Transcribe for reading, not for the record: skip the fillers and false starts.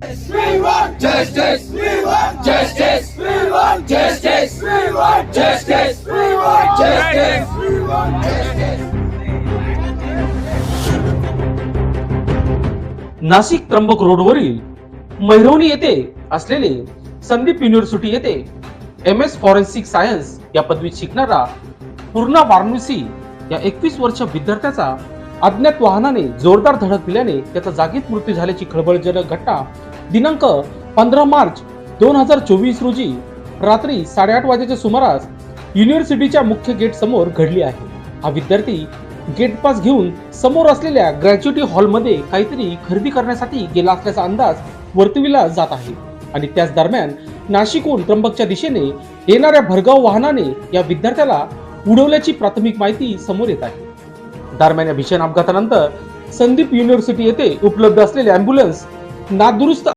We want justice. We want justice. We want justice. We want justice. We want justice. We want justice. Nashik Trimbak रोडवरील मैरवणी येथे असलेले Sandeep university येथे MS forensic science या पदवीत शिकणारा पूर्णा वारणसी या 21 वर्षीय विद्यार्थ्याचा अज्ञात वाहनाने जोरदार धडक दिल्याने त्याचा जागीच मृत्यू झाल्याची खळबळजनक घटना दिनांक 15 मार्च 2024 रोजी रात्री 8:30 वाजेच्या सुमारास युनिव्हर्सिटीच्या मुख्य गेट समोर घडली आहे. हा विद्यार्थी गेट पास घेऊन समोर असलेल्या ग्रॅच्युटी हॉलमध्ये काहीतरी खरेदी करण्यासाठी गेला असल्याचा अंदाज वर्तविला जात आहे आणि त्याच दरम्यान नाशिकहून त्र्यंबकच्या दिशेने येणाऱ्या भरधाव वाहनाने या विद्यार्थ्याला उडवल्याची प्राथमिक माहिती समोर येत आहे. दरम्यान या भीषण अपघातानंतर संदीप युनिव्हर्सिटी येथे उपलब्ध असलेले अँब्युलन्स नादुरुस्त